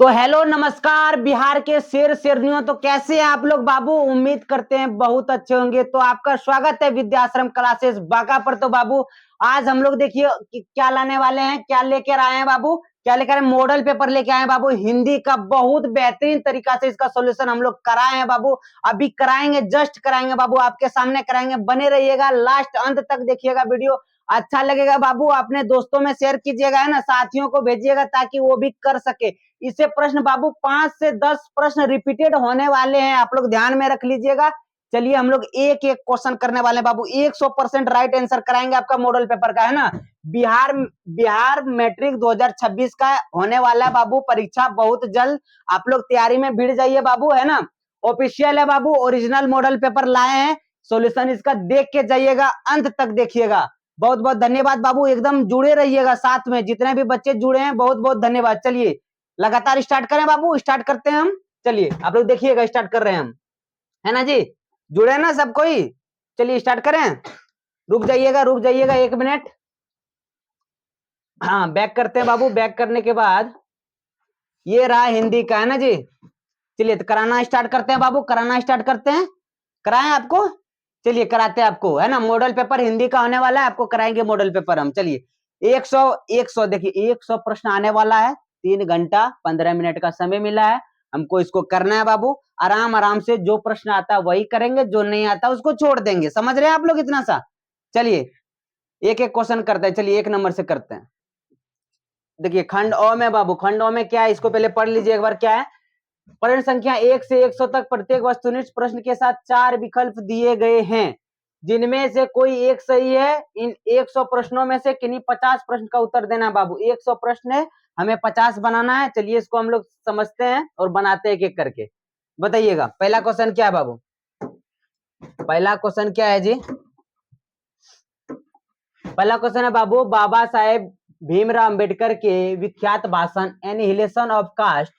तो हेलो नमस्कार बिहार के शेर शेरनियों। तो कैसे हैं आप लोग बाबू? उम्मीद करते हैं बहुत अच्छे होंगे। तो आपका स्वागत है विद्याश्रम क्लासेस बांका पर। तो बाबू आज हम लोग देखिए क्या लाने वाले हैं, क्या लेकर आए हैं बाबू, क्या लेकर आए? मॉडल पेपर लेके आए हैं बाबू। हिंदी का बहुत बेहतरीन तरीका से इसका सॉल्यूशन हम लोग कराए हैं बाबू। अभी कराएंगे, जस्ट कराएंगे बाबू, आपके सामने कराएंगे। बने रहिएगा, लास्ट अंत तक देखिएगा वीडियो। अच्छा लगेगा बाबू अपने दोस्तों में शेयर कीजिएगा, है ना, साथियों को भेजिएगा ताकि वो भी कर सके। इससे प्रश्न बाबू 5 से 10 प्रश्न रिपीटेड होने वाले हैं, आप लोग ध्यान में रख लीजिएगा। चलिए हम लोग एक एक क्वेश्चन करने वाले हैं बाबू। 100% राइट आंसर कराएंगे आपका मॉडल पेपर का, है ना। बिहार मैट्रिक 2026 का होने वाला है बाबू परीक्षा बहुत जल्द। आप लोग तैयारी में भिड़ जाइए बाबू, है ना। ऑफिशियल है बाबू, ओरिजिनल मॉडल पेपर लाए हैं। सॉल्यूशन इसका देख के जाइएगा, अंत तक देखिएगा। बहुत बहुत धन्यवाद बाबू, एकदम जुड़े रहिएगा साथ में। जितने भी बच्चे जुड़े हैं बहुत बहुत धन्यवाद। चलिए लगातार स्टार्ट करें बाबू, स्टार्ट करते हैं हम। चलिए आप लोग देखिएगा, स्टार्ट कर रहे हैं हम, है ना जी। जुड़े ना सब कोई? चलिए स्टार्ट करें। रुक जाइएगा 1 मिनट। हाँ बैक करते हैं बाबू। बैक करने के बाद ये रहा हिंदी का, है ना जी। चलिए तो कराना स्टार्ट करते हैं बाबू, कराना स्टार्ट करते हैं। कराएं आपको? चलिए कराते हैं आपको, है ना। मॉडल पेपर हिंदी का होने वाला है, आपको कराएंगे मॉडल पेपर हम। चलिए 100 देखिए 100 प्रश्न आने वाला है। 3 घंटा 15 मिनट का समय मिला है हमको, इसको करना है बाबू। आराम आराम से जो प्रश्न आता है वही करेंगे, जो नहीं आता उसको छोड़ देंगे। समझ रहे हैं आप लोग इतना सा? चलिए एक एक क्वेश्चन करते हैं। चलिए 1 नंबर से करते हैं। देखिए खंड अ में बाबू, खंड अ में क्या है इसको पहले पढ़ लीजिए एक बार। क्या है? प्रश्न संख्या 1 से 100 तक प्रत्येक वस्तुनिष्ठ प्रश्न के साथ 4 विकल्प दिए गए हैं, जिनमें से कोई एक सही है। इन 100 प्रश्नों में से किन्हीं 50 प्रश्न का उत्तर देना बाबू। 100 प्रश्न है, हमें 50 बनाना है। चलिए इसको हम लोग समझते हैं और बनाते हैं एक एक करके। बताइएगा पहला क्वेश्चन क्या है बाबू? पहला क्वेश्चन क्या है जी? पहला क्वेश्चन है बाबू, बाबा साहेब भीमराव अंबेडकर के विख्यात भाषण एनिहिलेशन ऑफ कास्ट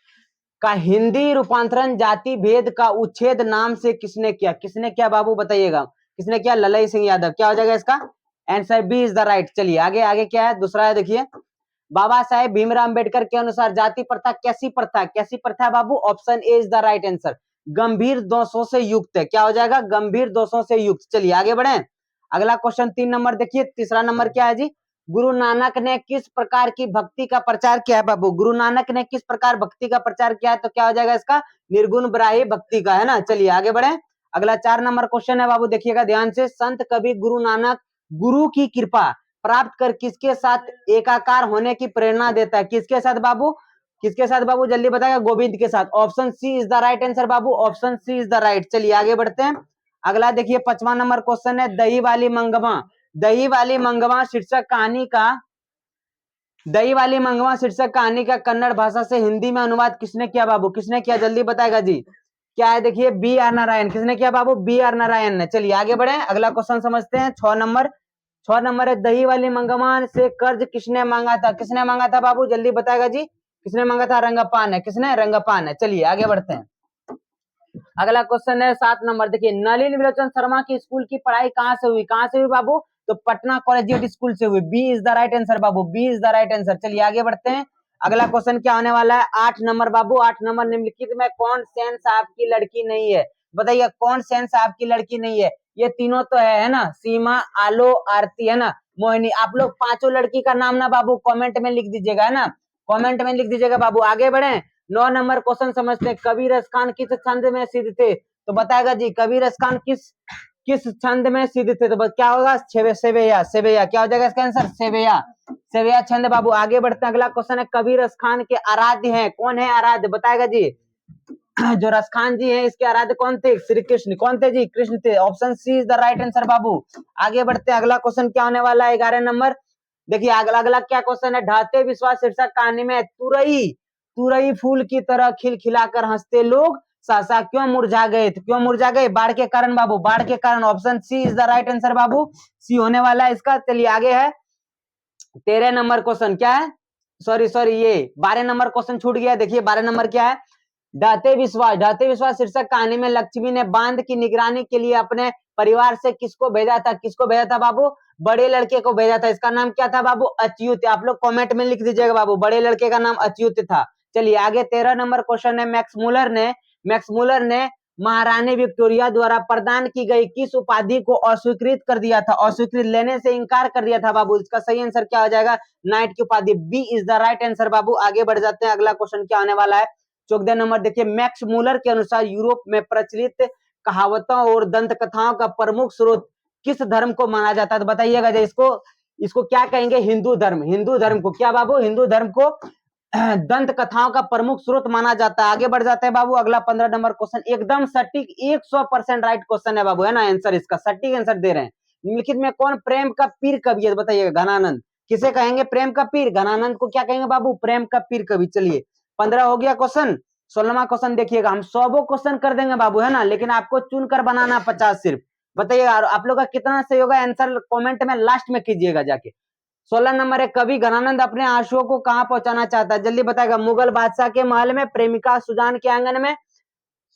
का हिंदी रूपांतरण जाति भेद का उच्छेद नाम से किसने किया? किसने किया बाबू बताइएगा? किसने किया? ललई सिंह यादव। क्या हो जाएगा इसका answer? B is the right. चलिए आगे आगे क्या है? दूसरा है देखिए, बाबा साहेब भीमराव अंबेडकर के अनुसार जाति प्रथा कैसी प्रथा? कैसी प्रथा है बाबू? Option A is the right answer, गंभीर दोषों से युक्त है। क्या हो जाएगा? गंभीर दोषों से युक्त। चलिए आगे बढ़े। अगला क्वेश्चन 3 नंबर देखिए। तीसरा नंबर क्या है जी? गुरु नानक ने किस प्रकार की भक्ति का प्रचार किया है बाबू? गुरु नानक ने किस प्रकार भक्ति का प्रचार किया है? तो क्या हो जाएगा इसका? निर्गुण ब्राह्य भक्ति का, है ना। चलिए आगे बढ़े। अगला 4 नंबर क्वेश्चन है बाबू, देखिएगा ध्यान से। संत कवि गुरु नानक गुरु की कृपा प्राप्त कर किसके साथ एकाकार होने की प्रेरणा देता है? किसके साथ बाबू? किसके साथ बाबू? जल्दी बताएगा। गोविंद के साथ। Option C is the right answer बाबू, option C is the right. चलिए आगे बढ़ते हैं। अगला देखिए 5वां नंबर क्वेश्चन है, दही वाली मंगवा। दही वाली मंगवा शीर्षक कहानी का दही वाली मंगवा शीर्षक कहानी का कन्नड़ भाषा से हिंदी में अनुवाद किसने किया बाबू? किसने किया? जल्दी बताएगा जी। क्या है? देखिए बी आर नारायण। किसने किया बाबू? बी आर नारायण ने। चलिए आगे बढ़े, अगला क्वेश्चन समझते हैं। 6 नंबर है, दही वाली मंगवा से कर्ज किसने मांगा था? किसने मांगा था बाबू? जल्दी बताएगा जी। किसने मांगा था? रंगप्पा ने। किसने? रंगप्पा ने। चलिए आगे बढ़ते हैं। अगला क्वेश्चन है 7 नंबर, देखिए नलिन विलोचन शर्मा की स्कूल की पढ़ाई कहाँ से हुई? कहाँ से हुई बाबू? तो पटना कॉलेजिएट स्कूल से हुई। B is the right answer बाबू, B is the right answer. चलिए आगे बढ़ते हैं। अगला क्वेश्चन क्या होने वाला है? 8 नंबर बाबू। 8 नंबर, निम्नलिखित में कौन सेन साहब की लड़की नहीं है? बताइए कौन सेन साहब की लड़की नहीं है? ये तीनों तो है ना, सीमा, आलो, आरती, है ना, मोहिनी। आप लोग पांचों लड़की का नाम ना बाबू कमेंट में लिख दीजिएगा, है ना, कमेंट में लिख दीजिएगा बाबू। आगे बढ़े। 9 नंबर क्वेश्चन समझते हैं। कबीर रसखान किस छंद में सिद्ध थे? तो बताएगा जी कबीर रसखान किस छंद में सिद्ध थे? तो बस क्या होगा? सेवैया। सेवैया। क्या हो जाएगा इसका आंसर? सेवैया। सेवैया छंद बाबू। आगे बढ़ते हैं। अगला क्वेश्चन है, कबीर रसखान के आराध्य हैं। कौन है आराध्य? बताएगा जी। जो रसखान जी हैं इसके आराध्य कौन थे? श्री कृष्ण। कौन थे जी? कृष्ण थे। Option C is the right answer बाबू। आगे बढ़ते हैं। अगला क्वेश्चन क्या होने वाला है? 11 नंबर देखिए। अगला क्या क्वेश्चन है? ढाते विश्वास शीर्षक कहानी में तुरई फूल की तरह खिलखिलाकर हंसते लोग सहसा क्यों मुरझा गए? तो क्यों मुरझा गए? बाढ़ के कारण बाबू, बाढ़ के कारण। Option C is the right answer बाबू, सी होने वाला है इसका। चलिए आगे है 13 नंबर क्वेश्चन। क्या है? सॉरी ये 12 नंबर क्वेश्चन छूट गया। देखिए 12 नंबर क्या है? ढाते विश्वास शीर्षक कहानी में लक्ष्मी ने बांध की निगरानी के लिए अपने परिवार से किसको भेजा था? किसको भेजा था बाबू? बड़े लड़के को भेजा था। इसका नाम क्या था बाबू? अच्युत। आप लोग कमेंट में लिख दीजिएगा बाबू, बड़े लड़के का नाम अच्युत था। चलिए आगे 13 नंबर क्वेश्चन है, मैक्स मुलर ने महारानी विक्टोरिया द्वारा प्रदान की गई किस उपाधि को अस्वीकृत कर दिया था, अस्वीकृत लेने से इनकार कर दिया था बाबू। इसका सही आंसर क्या हो जाएगा, नाइट की उपाधि, B is the right answer बाबू। आगे बढ़ जाते हैं, अगला क्वेश्चन क्या आने वाला है। 14 नंबर देखिए, मैक्स मुलर के अनुसार यूरोप में प्रचलित कहावतों और दंत कथाओं का प्रमुख स्रोत किस धर्म को माना जाता है, तो बताइएगा। इसको क्या कहेंगे, हिंदू धर्म। हिंदू धर्म को क्या बाबू, हिंदू धर्म को दंत कथाओं का प्रमुख स्रोत माना जाता है। आगे बढ़ जाते हैं बाबू, अगला 15 नंबर क्वेश्चन एकदम सटीक 100% राइट क्वेश्चन है बाबू, है ना आंसर, इसका सटीक आंसर दे रहे हैं। निम्नलिखित में कौन प्रेम का पीर कवि है, बताइएगा। घनानंद। किसे कहेंगे प्रेम का पीर, घनानंद को क्या कहेंगे बाबू, प्रेम का पीर कवि। चलिए 15 हो गया क्वेश्चन। 16वां क्वेश्चन देखिएगा, हम 100 क्वेश्चन कर देंगे बाबू, है ना, लेकिन आपको चुनकर बनाना 50 सिर्फ। बताइएगा आप लोग का कितना सही होगा, आंसर कमेंट में लास्ट में कीजिएगा जाके। 16 नंबर है, कवि घनानंद अपने आंसुओं को कहां पहुंचाना चाहता है, जल्दी बताएगा। मुगल बादशाह के महल में, प्रेमिका सुजान के आंगन में,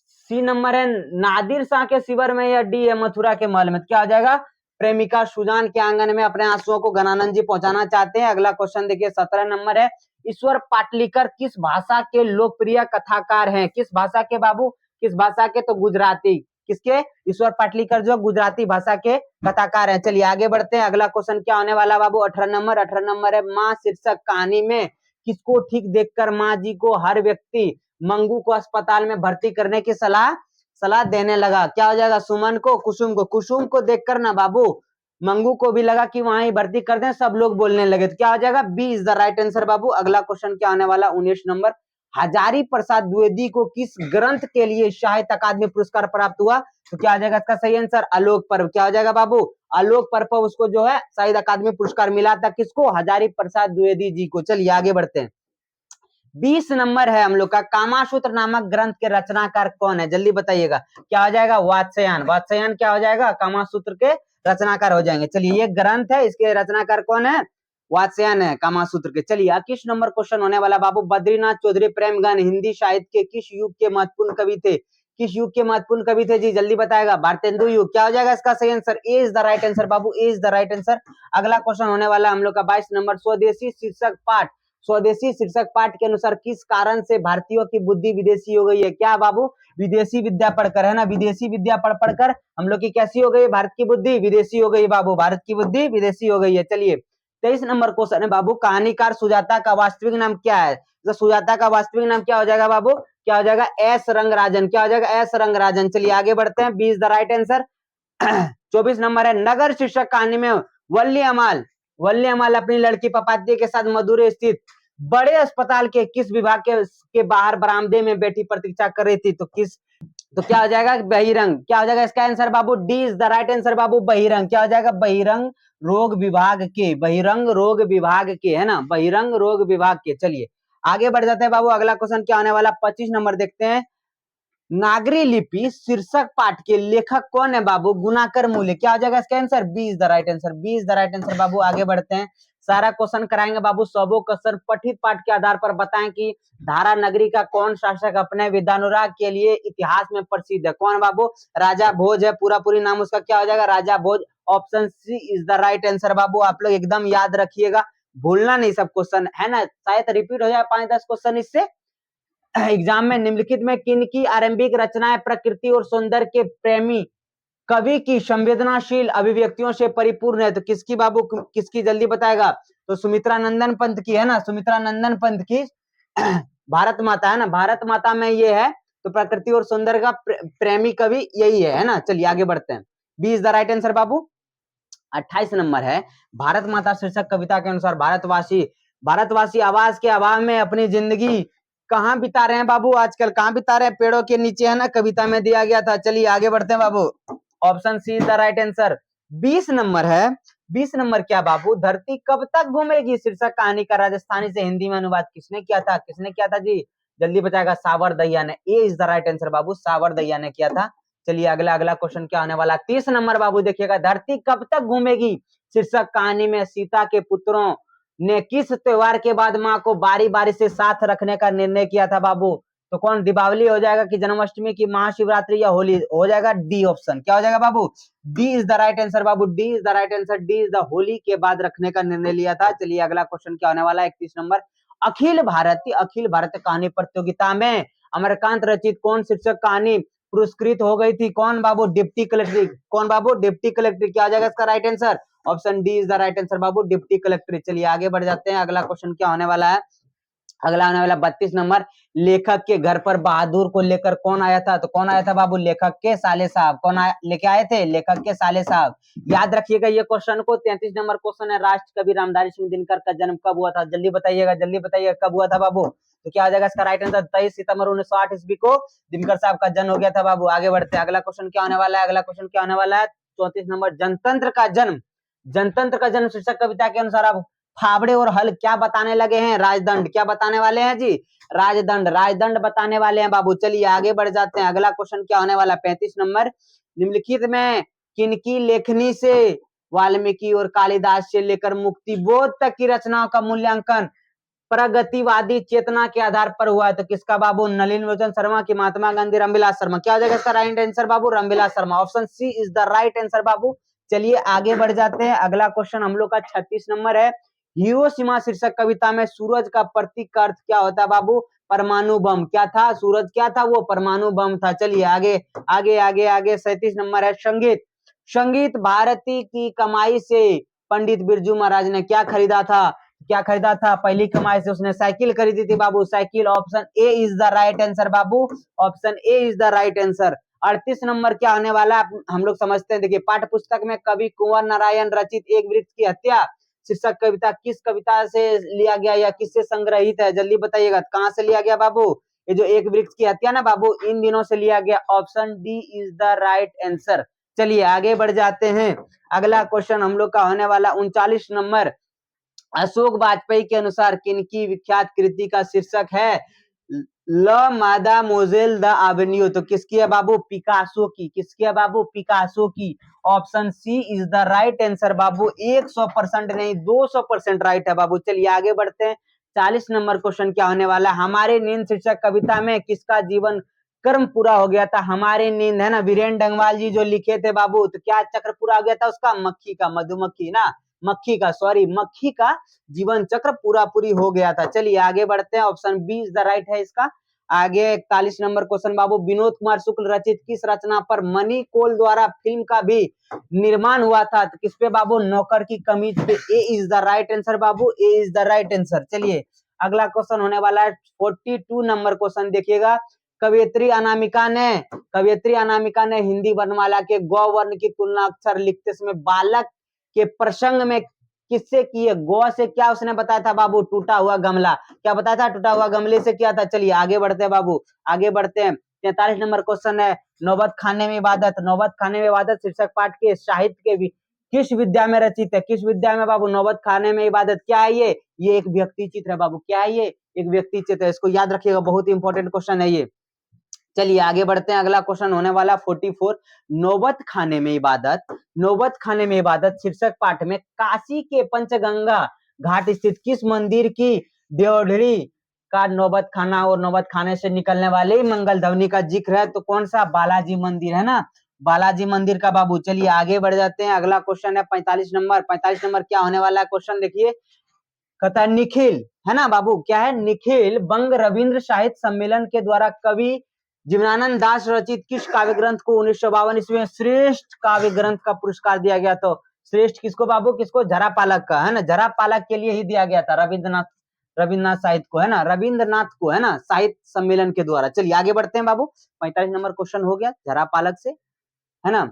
सी नंबर है नादिर शाह के शिविर में, या डी है मथुरा के महल में। क्या हो जाएगा, प्रेमिका सुजान के आंगन में अपने आंसुओं को घनानंद जी पहुंचाना चाहते हैं। अगला क्वेश्चन देखिए 17 नंबर है, ईश्वर पाटलिकर किस भाषा के लोकप्रिय कथाकार हैं, किस भाषा के बाबू, किस भाषा के, तो गुजराती। किसके, ईश्वर पाटलिकर जो गुजराती भाषा के कथाकार हैं। चलिए आगे बढ़ते हैं, अगला क्वेश्चन क्या होने वाला बाबू। 18 नंबर है, माँ शीर्षक कहानी में किसको ठीक देखकर माँ जी को हर व्यक्ति मंगू को अस्पताल में भर्ती करने की सलाह देने लगा। क्या हो जाएगा, सुमन को, कुसुम को। कुसुम को देखकर ना बाबू मंगू को भी लगा कि वहां ही भर्ती कर दें, सब लोग बोलने लगे। तो क्या हो जाएगा, B is the right answer बाबू। अगला क्वेश्चन क्या आने वाला, 19 नंबर, हजारी प्रसाद द्विवेदी को किस ग्रंथ के लिए साहित्य अकादमी पुरस्कार प्राप्त हुआ, तो क्या हो जाएगा इसका सही आंसर, आलोक पर्व। क्या हो जाएगा बाबू, आलोक पर्व पर उसको जो है साहित्य अकादमी पुरस्कार मिला था, किसको, हजारी प्रसाद द्विवेदी जी को। चलिए आगे बढ़ते हैं। 20 नंबर है हम लोग का, कामासूत्र नामक ग्रंथ के रचनाकार कौन है, जल्दी बताइएगा। क्या हो जाएगा, वात्स्यायन। वात्स्यायन क्या हो जाएगा, कामासूत्र के रचनाकार हो जाएंगे। चलिए ये ग्रंथ है, इसके रचनाकार कौन है, वात्स्यायन है कामासूत्र के। चलिए 21 नंबर क्वेश्चन होने वाला बाबू, बद्रीनाथ चौधरी प्रेमगन हिंदी साहित्य के किस युग के महत्वपूर्ण कवि थे, किस युग के महत्वपूर्ण कवि थे जी, जल्दी बताएगा। भारतेंदु युग। क्या हो जाएगा इसका सही answer, A is the right answer बाबू, A is the right answer. अगला क्वेश्चन होने वाला हम लोग का 22 नंबर, स्वदेशी शीर्षक पाठ के अनुसार किस कारण से भारतीयों की बुद्धि विदेशी हो गई है, क्या बाबू, विदेशी विद्या पढ़कर, है ना, विदेशी विद्या पढ़ पढ़कर हम लोग की कैसी हो गई, भारत की बुद्धि विदेशी हो गई बाबू, भारत की बुद्धि विदेशी हो गई है। चलिए 23 नंबर क्वेश्चन है बाबू, कहानीकार सुजाता का वास्तविक नाम क्या है, तो सुजाता का वास्तविक नाम क्या हो जाएगा बाबू, क्या हो जाएगा, एस रंगराजन। क्या हो जाएगा, एस रंगराजन। चलिए आगे बढ़ते हैं, B is the right answer. 24 number है, नगर शीर्षक कहानी में वल्ली अमाल अपनी लड़की पपाती के साथ मदुरै स्थित बड़े अस्पताल के किस विभाग के बाहर बरामदे में बैठी प्रतीक्षा कर रही थी, तो क्या हो जाएगा, बहिरंग। क्या हो जाएगा इसका आंसर बाबू, D is the right answer बाबू, बहिरंग। क्या हो जाएगा, बहिरंग रोग विभाग के, बहिरंग रोग विभाग के, है ना, बहिरंग रोग विभाग के। चलिए आगे बढ़ जाते हैं बाबू, अगला क्वेश्चन क्या आने वाला, 25 नंबर देखते हैं। नागरी लिपि शीर्षक पाठ के लेखक कौन है बाबू, गुणाकर मूल्य। क्या हो जाएगा इसका answer, B is the right answer, B is the right answer बाबू। आगे बढ़ते हैं, सारा क्वेश्चन कराएंगे बाबू, सबो क्वेश्चन पठित पाठ के आधार पर बताएं कि धारा नगरी का कौन शासक अपने विद्यानुराग के लिए इतिहास में प्रसिद्ध है, कौन बाबू, राजा भोज है, पूरी नाम उसका क्या हो जाएगा, Raja Bhoj. Option C is the right answer बाबू, आप लोग एकदम याद रखिएगा, भूलना नहीं सब क्वेश्चन, है ना, शायद रिपीट हो जाए 5-10 क्वेश्चन इससे एग्जाम में। निम्नलिखित में किनकी आरंभिक रचनाएं प्रकृति और सौंदर्य के प्रेमी कवि की संवेदनाशील अभिव्यक्तियों से परिपूर्ण है, तो किसकी बाबू, किसकी, जल्दी बताएगा। तो सुमित्रा नंदन पंत की, है ना, सुमित्रा नंदन पंत की भारत माता, है ना, भारत माता में ये है, तो प्रकृति और सौंदर्य का प्रेमी कवि यही है ना। चलिए आगे बढ़ते हैं, B is the right answer बाबू। 28 नंबर है, भारत माता शीर्षक कविता के अनुसार भारतवासी आवाज के अभाव में अपनी जिंदगी कहाँ बिता रहे हैं बाबू, आजकल कहाँ बिता रहे हैं, पेड़ों के नीचे, है ना, कविता में दिया गया था। चलिए आगे बढ़ते हैं बाबू, option C is the right answer. 20 number है, 20 नंबर क्या बाबू, धरती कब तक घूमेगी शीर्षक कहानी का राजस्थानी से हिंदी में अनुवाद किसने किया था जी, जल्दी बताएगा, सावर दहिया ने। ए इज द राइट आंसर बाबू, सावर दहिया ने किया था। चलिए अगला क्वेश्चन क्या होने वाला, 30 नंबर बाबू देखिएगा, धरती कब तक घूमेगी शीर्षक कहानी में सीता के पुत्रों ने किस त्योहार के बाद माँ को बारी बारी से साथ रखने का निर्णय किया था बाबू, तो कौन, दीपावली हो जाएगा कि जन्माष्टमी की महाशिवरात्रि या होली, हो जाएगा डी ऑप्शन। क्या हो जाएगा बाबू, D is the right answer बाबू, D is the right answer, D is the Holi के बाद रखने का निर्णय लिया था। चलिए अगला क्वेश्चन क्या होने वाला है, 31 नंबर, अखिल भारतीय कहानी प्रतियोगिता में अमरकांत रचित कौन शीर्षक कहानी पुरस्कृत हो गई थी? कौन बाबू? Deputy collector. कौन बाबू? Deputy collector. क्या आ जाएगा इसका right answer? Option D is the right answer Babu, deputy collector. चलिए आगे बढ़ जाते हैं, अगला क्वेश्चन क्या होने वाला है? अगला आने वाला 32 नंबर, लेखक के घर पर बहादुर को लेकर कौन आया था? तो कौन आया था बाबू? लेखक के साले साहब। कौन लेके आए थे? लेखक के साले साहब। याद रखिएगा ये क्वेश्चन को। 33 नंबर क्वेश्चन है, राष्ट्र कवि रामधारी सिंह दिनकर का जन्म कब हुआ था? जल्दी बताइएगा, जल्दी बताइएगा कब हुआ था बाबू? तो क्या आ जाएगा इसका राइट आंसर? 23 सितंबर 1908 ईस्वी को दिनकर साहब का जन्म हो गया था बाबू। आगे बढ़ते हैं, अगला क्वेश्चन क्या होने वाला है? अगला क्वेश्चन क्या होने वाला है? 34 नंबर, जनतंत्र का जन्म। जनतंत्र का जन्म शीर्षक कविता के अनुसार आप फावड़े और हल क्या बताने लगे हैं? राजदंड। क्या बताने वाले हैं जी? राजदंड। राजदंड बताने वाले हैं बाबू। चलिए आगे बढ़ जाते हैं, अगला क्वेश्चन क्या होने वाला? 35 नंबर, निम्नलिखित में किनकी लेखनी से वाल्मीकि और कालिदास से लेकर मुक्ति बोध तक की रचनाओं का मूल्यांकन प्रगतिवादी चेतना के आधार पर हुआ है? तो किसका बाबू? नलिन लोचन शर्मा की, महात्मा गांधी, रामविलास शर्मा। क्या हो जाएगा इसका राइट आंसर बाबू? Ramvilas Sharma. Option C is the right answer बाबू। चलिए आगे बढ़ जाते हैं, अगला क्वेश्चन हम लोग का 36 नंबर है, हिरोशिमा शीर्षक कविता में सूरज का प्रतीक का अर्थ क्या होता है बाबू? परमाणु बम। क्या था? सूरज क्या था? वो परमाणु बम था। चलिए आगे आगे आगे आगे 37 नंबर है, संगीत। संगीत भारती की कमाई से पंडित बिरजू महाराज ने क्या खरीदा था? क्या खरीदा था? पहली कमाई से उसने साइकिल खरीदी थी बाबू, cycle. Option A is the right answer बाबू, option A is the right answer. 38 number क्या होने वाला है हम लोग समझते हैं। देखिए, पाठ्य पुस्तक में कवि कुंवर नारायण रचित एक वृक्ष की हत्या शीर्षक कविता किस कविता से लिया गया या किससे संग्रहित है? जल्दी बताइएगा, कहां से लिया गया बाबू? ये जो एक वृक्ष की हत्या ना बाबू, इन दिनों से लिया गया। Option D is the right answer. चलिए आगे बढ़ जाते हैं, अगला क्वेश्चन हम लोग का होने वाला 39 नंबर, अशोक वाजपेयी के अनुसार किनकी विख्यात कृति का शीर्षक है ल मादा मोजेल द एवेन्यू? तो किसकी है बाबू? पिकासो की। किसकी है बाबू? पिकासो की। Option C is the right answer बाबू। 100% नहीं 200% राइट है बाबू। चलिए आगे बढ़ते हैं, 40 नंबर क्वेश्चन क्या होने वाला है? हमारे नींद शीर्षक कविता में किसका जीवन कर्म पूरा हो गया था? हमारे नींद है ना, वीरेंद्र डंगवाल जी जो लिखे थे बाबू, तो क्या चक्र पूरा हो गया था उसका? मक्खी का, मधुमक्खी ना, मक्खी का, सॉरी मक्खी का जीवन चक्र पूरा पूरी हो गया था। चलिए आगे बढ़ते हैं, option B is the right है इसका। आगे 41 नंबर क्वेश्चन बाबू, विनोद कुमार शुक्ल रचित किस रचना पर मनी कोल द्वारा फिल्म का भी निर्माण हुआ था? तो किस पे बाबू? नौकर की कमीज पे। A is the right answer बाबू, A is the right answer. चलिए अगला क्वेश्चन होने वाला है 42 नंबर क्वेश्चन, देखिएगा। कवियत्री अनामिका ने हिंदी वर्णमाला के गौ वर्ण की तुलना अक्षर लिखते समय बालक के प्रसंग में किससे की है? गौ से क्या उसने बताया था बाबू? टूटा हुआ गमला। क्या बताया था? टूटा हुआ गमले से किया था। चलिए आगे बढ़ते हैं बाबू, आगे बढ़ते हैं। 43 नंबर क्वेश्चन है, नौबत खाने में इबादत। नौबत खाने में इबादत शीर्षक पाठ के साहित्य के किस विद्या में रचित है? किस विद्या में बाबू? नौबत खाने में इबादत। क्या है ये एक व्यक्ति चित्र है बाबू। क्या है ये? एक व्यक्ति चित्र है। इसको याद रखिएगा, बहुत ही इंपॉर्टेंट क्वेश्चन है ये। चलिए आगे बढ़ते हैं, अगला क्वेश्चन होने वाला 44, नौबत खाने में इबादत। नौबत खाने में इबादत शीर्षक पाठ में काशी के पंचगंगा घाट स्थित किस मंदिर की ड्योढ़ी का नौबत खाना और नौबत खाने से निकलने वाली मंगल ध्वनि का जिक्र है? तो कौन सा? बालाजी मंदिर है ना, बालाजी मंदिर का बाबू। चलिए आगे बढ़ जाते हैं, अगला क्वेश्चन है 45 नंबर। 45 नंबर क्या होने वाला है क्वेश्चन? देखिए, कहता है निखिल है ना बाबू, क्या है? निखिल बंग रविंद्र साहित्य सम्मेलन के द्वारा कवि जीवनानंद दास रचित किस काव्य ग्रंथ को 1952 ईस्वी में श्रेष्ठ काव्य ग्रंथ का पुरस्कार दिया गया? तो श्रेष्ठ किसको बाबू? किसको? झरा पालक का, है ना, झरा पालक के लिए ही दिया गया था, रविंद्रनाथ साहित्य को, है ना, रविंद्रनाथ को, है ना, साहित्य सम्मेलन के द्वारा। चलिए आगे बढ़ते हैं बाबू, 45 नंबर क्वेश्चन हो गया झरा पालक से, है ना।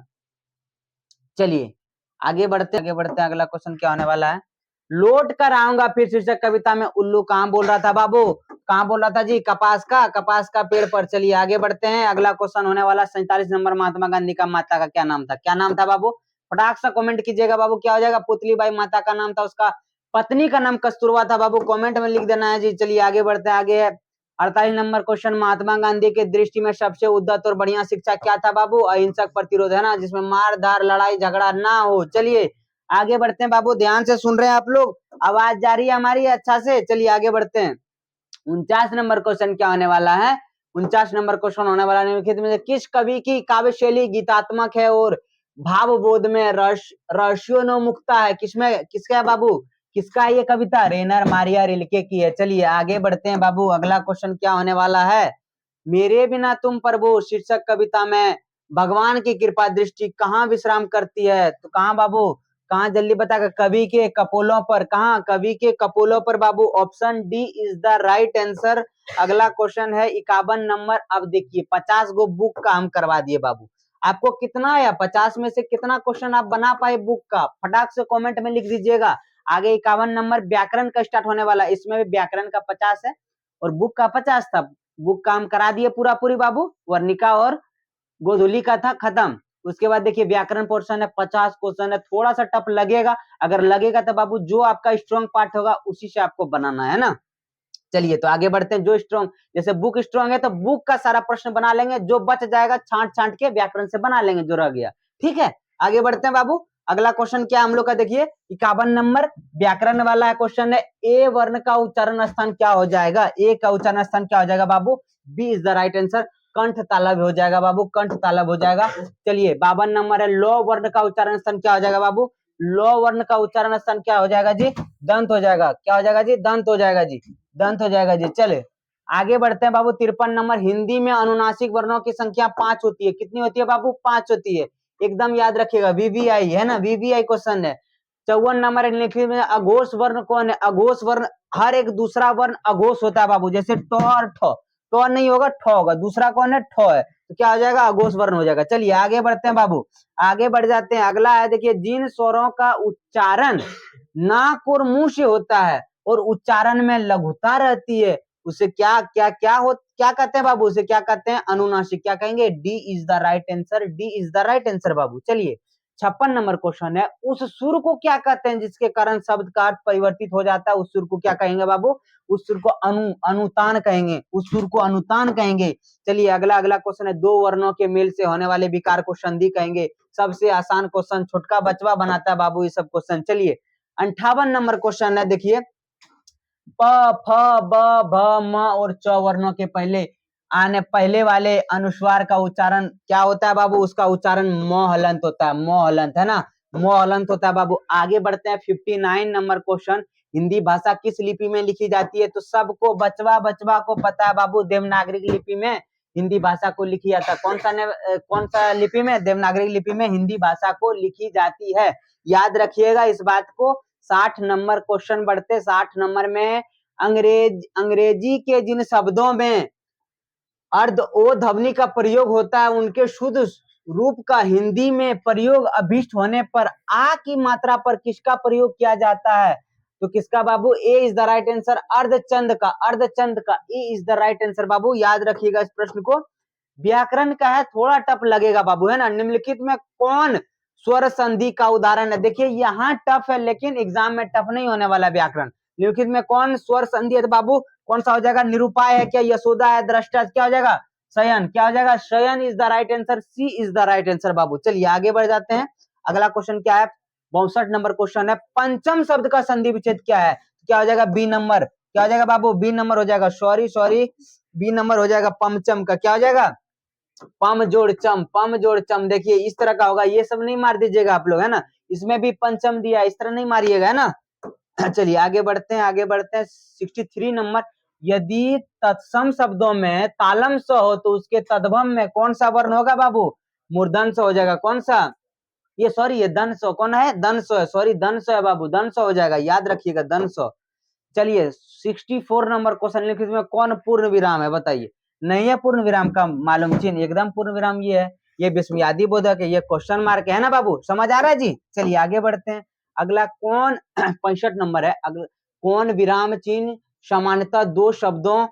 चलिए आगे बढ़ते हैं, अगला क्वेश्चन क्या होने वाला है? लौट कर आऊंगा फिर शीर्षक कविता में उल्लू कहां बोल रहा था बाबू? कहां बोल रहा था जी? कपास का पेड़ पर। चलिए आगे बढ़ते हैं, अगला क्वेश्चन होने वाला 47 नंबर, महात्मा गांधी का माता का क्या नाम था? क्या नाम था बाबू? फटाक सा कमेंट कीजिएगा बाबू, क्या हो जाएगा? पुतलीबाई माता का नाम था, उसका पत्नी का नाम कस्तूरबा था बाबू, कमेंट में लिख देना है जी। चलिए आगे बढ़ते हैं, आगे 48 नंबर क्वेश्चन, महात्मा गांधी के दृष्टि में सबसे उद्दत और बढ़िया शिक्षा क्या था बाबू? अहिंसक प्रतिरोध, है ना, जिसमें मार धार लड़ाई झगड़ा ना हो। चलिए आगे बढ़ते हैं बाबू, ध्यान से सुन रहे हैं आप लोग, आवाज जा रही है हमारी अच्छा से? चलिए आगे बढ़ते हैं, 49 नंबर क्वेश्चन क्या होने वाला है? 49 नंबर क्वेश्चन होने वाला निम्नलिखित में किस कवि की काव्य शैली गीतात्मक है और भावबोध में रहस्योन्मुखता है? किसमें, किसका है बाबू? किसका है ये कविता? रेनर मारिया रिल्के की है। चलिए आगे बढ़ते हैं बाबू, अगला क्वेश्चन क्या होने वाला है? मेरे बिना तुम प्रभु शीर्षक कविता में भगवान की कृपा दृष्टि कहाँ विश्राम करती है? तो कहाँ बाबू, कहाँ जल्दी बताएगा? कवि के कपोलों पर। कहाँ? कवि के कपोलों पर बाबू। Option D is the right answer. अगला क्वेश्चन है 51 नंबर। अब देखिए 50 गो बुक का हम करवा दिए बाबू। आपको कितना आया? 50 में से कितना क्वेश्चन आप बना पाए बुक का? फटाक से कमेंट में लिख दीजिएगा। आगे 51 नंबर व्याकरण का स्टार्ट होने वाला है, इसमें भी व्याकरण का 50 है और बुक का 50 था। बुक काम करा दिए पूरा पूरी बाबू। वर्णिका और गोधूली का था खत्म। उसके बाद देखिए व्याकरण पोर्शन है, 50 क्वेश्चन है, थोड़ा सा टफ लगेगा। अगर लगेगा तो बाबू जो आपका स्ट्रॉन्ग पार्ट होगा उसी से आपको बनाना है ना। चलिए तो आगे बढ़ते हैं। जो स्ट्रॉन्ग, जैसे बुक स्ट्रॉन्ग है तो बुक का सारा प्रश्न बना लेंगे, जो बच जाएगा छांट छांट के व्याकरण से बना लेंगे जो रह गया। ठीक है, आगे बढ़ते हैं बाबू। अगला क्वेश्चन क्या हम लोग का देखिए 51 नंबर व्याकरण वाला है। क्वेश्चन है ए वर्ण का उच्चारण स्थान क्या हो जाएगा? ए का उच्चारण स्थान क्या हो जाएगा बाबू? B is the right answer. कंठ तालब हो जाएगा बाबू, कंठ तालब हो जाएगा। चलिए 52 नंबर है लो वर्ण का उच्चारण स्थान क्या हो जाएगा बाबू? लो वर्ण का उच्चारण स्थान क्या हो जाएगा जी? दंत हो जाएगा। क्या हो जाएगा जी? दंत हो जाएगा जी, दंत हो जाएगा जी। चले आगे बढ़ते हैं बाबू। 53 नंबर हिंदी में अनुनासिक वर्णों की संख्या 5 होती है। कितनी होती है बाबू? 5 होती है। एकदम याद रखिएगा, वीवीआई है ना, वीवीआई क्वेश्चन है। 54 नंबर लिखिए में अघोष वर्ण कौन है? अघोष वर्ण हर एक दूसरा वर्ण अघोष होता है बाबू, जैसे ट और ठ। ट नहीं होगा, ठ होगा। दूसरा कौन है? ठ है। तो क्या हो जाएगा? अघोष वर्ण हो जाएगा। चलिए आगे बढ़ते हैं बाबू, आगे बढ़ जाते हैं। अगला है देखिए जिन स्वरों का उच्चारण नाक और मुंह से होता है और उच्चारण में लघुता रहती है उसे क्या क्या क्या हो क्या कहते हैं बाबू? उसे क्या कहते हैं? अनुनासिक। क्या कहेंगे? D is the right answer. D is the right answer बाबू। चलिए 56 नंबर क्वेश्चन है उस सुर को क्या कहते हैं जिसके कारण शब्द का अर्थ परिवर्तित हो जाता है? उस सुर को क्या कहेंगे बाबू? उस सुर को अनुतान कहेंगे। उस सुर को अनुतान कहेंगे। चलिए अगला क्वेश्चन है दो वर्णों के मेल से होने वाले विकार को संधि कहेंगे। सबसे आसान क्वेश्चन, छोटका बचवा बनाता है बाबू ये सब क्वेश्चन। चलिए 58 नंबर क्वेश्चन है देखिए प फ ब भ म और च वर्णों के पहले वाले अनुस्वार का उच्चारण क्या होता है बाबू? उसका उच्चारण म हलंत होता है। म हलंत है ना, म हलंत होता है बाबू। आगे बढ़ते हैं 59 नंबर क्वेश्चन हिंदी भाषा किस लिपि में लिखी जाती है? तो सबको बचवा बचवा को पता है बाबू, देवनागरी लिपि में हिंदी भाषा को लिखी जाता है। कौन सा लिपि में? देवनागरी लिपि में हिंदी भाषा को लिखी जाती है। याद रखिएगा इस बात को। 60 नंबर क्वेश्चन बढ़ते, 60 नंबर में अंग्रेजी के जिन शब्दों में अर्ध ओ ध्वनि का प्रयोग होता है उनके शुद्ध रूप का हिंदी में प्रयोग अभिष्ट होने पर आ की मात्रा पर किसका प्रयोग किया जाता है? तो किसका बाबू? A is the right answer. अर्धचंद का, अर्धचंद का ए इज द राइट आंसर बाबू। याद रखिएगा इस प्रश्न को। व्याकरण का है, थोड़ा टफ लगेगा बाबू, है ना। निम्नलिखित में कौन स्वर संधि का उदाहरण है? देखिए यहाँ टफ है लेकिन एग्जाम में टफ नहीं होने वाला व्याकरण। निम्नलिखित में कौन स्वर संधि है? तो बाबू कौन सा हो जाएगा? निरूपाय है क्या? यशोदा है? दृष्टा? क्या हो जाएगा? शयन। क्या हो जाएगा? शयन is the right answer. C is the right answer बाबू। चलिए आगे बढ़ जाते हैं। अगला क्वेश्चन क्या है? 62 नंबर क्वेश्चन है पंचम शब्द का संधि विच्छेद क्या है? क्या हो जाएगा? B number. क्या हो जाएगा बाबू? बी नंबर हो जाएगा। सॉरी बी नंबर हो जाएगा पंचम का। क्या हो जाएगा? पम जोड़ चम, पम जोड़ चम। देखिए इस तरह का होगा, ये सब नहीं मार दीजिएगा आप लोग, है ना। इसमें भी पंचम दिया, इस तरह नहीं मारिएगा, है ना। चलिए आगे बढ़ते हैं, 63 नंबर। यदि तत्सम शब्दों में तालम स हो तो उसके तद्भव में कौन सा वर्ण होगा बाबू? मूर्धन स हो जाएगा। कौन सा? ये दन स कौन है? दन स है, सॉरी दन स है बाबू, दन स हो जाएगा। याद रखिएगा दन स। चलिए 64 नंबर क्वेश्चन लिखित में कौन पूर्ण विराम है? बताइए। नहीं है पूर्ण विराम का मालूम चिन्ह, एकदम पूर्ण विराम ये है। ये विस्मयादि बोधक है, ये क्वेश्चन मार्क है ना बाबू। समझ आ रहा है जी। चलिए आगे बढ़ते हैं। अगला कौन 65 नंबर है। कौन विराम चिन्ह सामान्यतः दो शब्दों